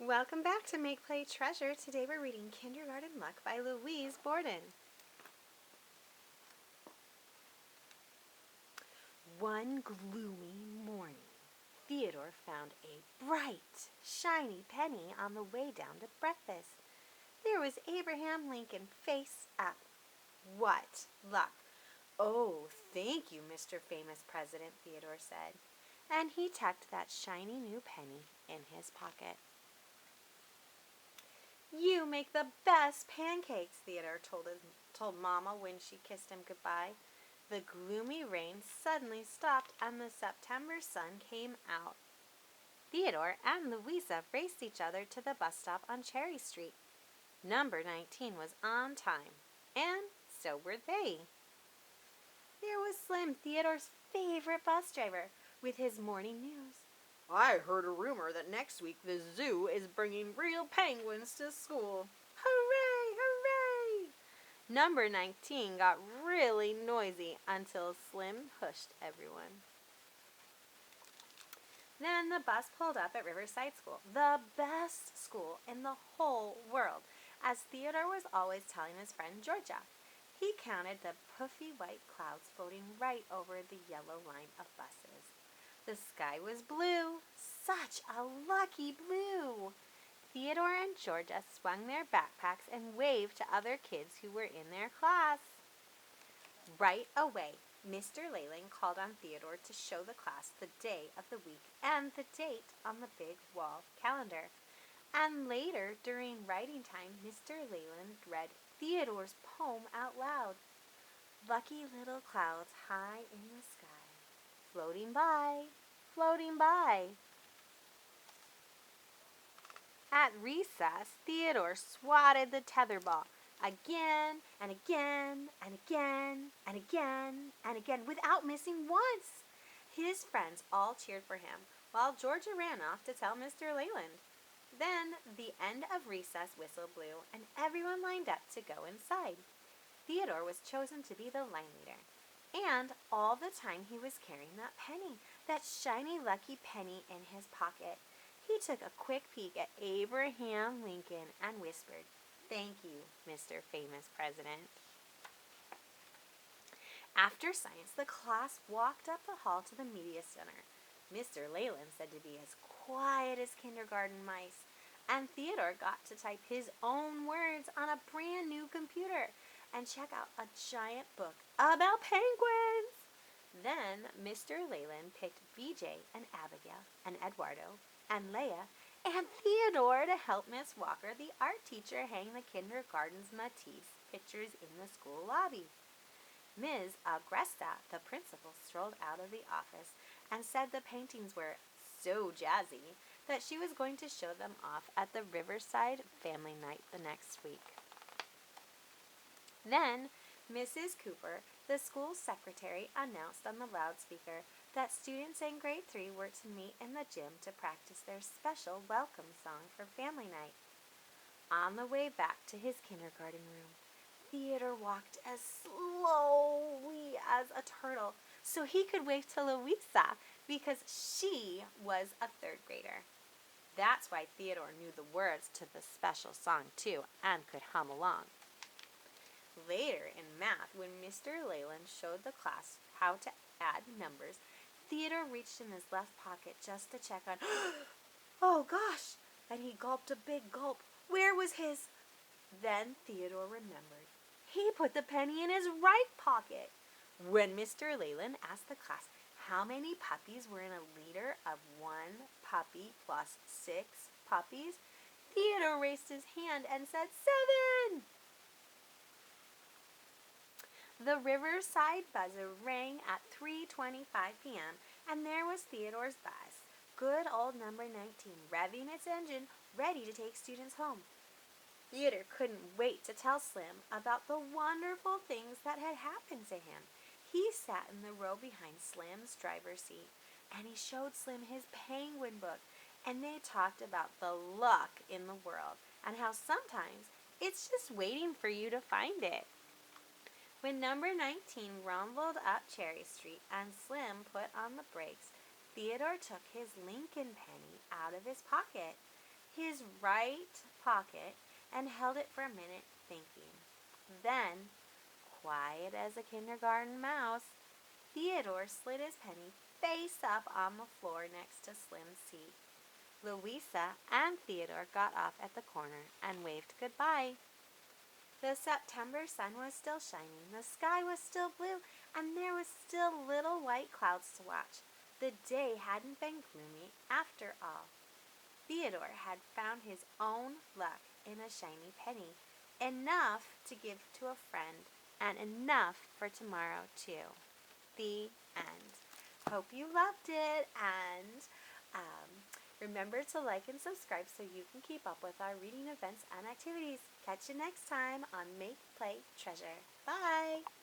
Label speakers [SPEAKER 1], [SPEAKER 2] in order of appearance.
[SPEAKER 1] Welcome back to Make Play Treasure. Today we're reading Kindergarten Luck by Louise Borden. One gloomy morning, Theodore found a bright, shiny penny on the way down to breakfast. There was Abraham Lincoln face up. What luck! Oh, thank you, Mr. Famous President, Theodore said, and he tucked that shiny new penny in his pocket. You make the best pancakes, Theodore told Mama when she kissed him goodbye. The gloomy rain suddenly stopped and the September sun came out. Theodore and Louisa raced each other to the bus stop on Cherry Street. Number 19 was on time, and so were they. There was Slim, Theodore's favorite bus driver, with his morning news.
[SPEAKER 2] I heard a rumor that next week the zoo is bringing real penguins to school.
[SPEAKER 1] Hooray! Hooray! Number 19 got really noisy until Slim hushed everyone. Then the bus pulled up at Riverside School, the best school in the whole world, as Theodore was always telling his friend Georgia. He counted the puffy white clouds floating right over the yellow line of buses. The sky was blue, such a lucky blue. Theodore and Georgia swung their backpacks and waved to other kids who were in their class. Right away, Mr. Leyland called on Theodore to show the class the day of the week and the date on the big wall calendar. And later, during writing time, Mr. Leyland read Theodore's poem out loud. Lucky little clouds high in the sky, floating by, floating by. At recess, Theodore swatted the tetherball again and again and again and again and again without missing once. His friends all cheered for him, while Georgia ran off to tell Mr. Leyland. Then the end of recess whistle blew, and everyone lined up to go inside. Theodore was chosen to be the line leader. And all the time he was carrying that penny, that shiny lucky penny in his pocket. He took a quick peek at Abraham Lincoln and whispered, "Thank you, Mr. Famous President." After science, the class walked up the hall to the media center. Mr. Leyland said to be as quiet as kindergarten mice, and Theodore got to type his own words on a brand new computer and check out a giant book about penguins. Then Mr. Leyland picked VJ and Abigail and Eduardo and Leah and Theodore to help Miss Walker, the art teacher, hang the kindergarten's Matisse pictures in the school lobby. Ms. Agresta, the principal, strolled out of the office and said the paintings were so jazzy that she was going to show them off at the Riverside Family Night the next week. Then Mrs. Cooper, the school secretary, announced on the loudspeaker that students in grade 3 were to meet in the gym to practice their special welcome song for family night. On the way back to his kindergarten room, Theodore walked as slowly as a turtle so he could wave to Louisa because she was a third grader. That's why Theodore knew the words to the special song too and could hum along. Later in math, when Mr. Leyland showed the class how to add numbers, Theodore reached in his left pocket just to check on, "Oh gosh," and he gulped a big gulp. Where was his? Then Theodore remembered. He put the penny in his right pocket. When Mr. Leyland asked the class how many puppies were in a liter of 1 puppy plus 6 puppies, Theodore raised his hand and said 7. The Riverside buzzer rang at 3:25 p.m., and there was Theodore's bus, good old number 19, revving its engine, ready to take students home. Theodore couldn't wait to tell Slim about the wonderful things that had happened to him. He sat in the row behind Slim's driver's seat, and he showed Slim his penguin book, and they talked about the luck in the world and how sometimes it's just waiting for you to find it. When number 19 rumbled up Cherry Street and Slim put on the brakes, Theodore took his Lincoln penny out of his pocket. his right pocket and held it for a minute, thinking. Then, quiet as a kindergarten mouse, Theodore slid his penny face up on the floor next to Slim's seat. Louisa and Theodore got off at the corner and waved goodbye. The September sun was still shining, the sky was still blue, and there was still little white clouds to watch. The day hadn't been gloomy after all. Theodore had found his own luck in a shiny penny, enough to give to a friend, and enough for tomorrow, too. The end. Hope you loved it, and remember to like and subscribe so you can keep up with our reading events and activities. Catch you next time on Make, Play, Treasure. Bye!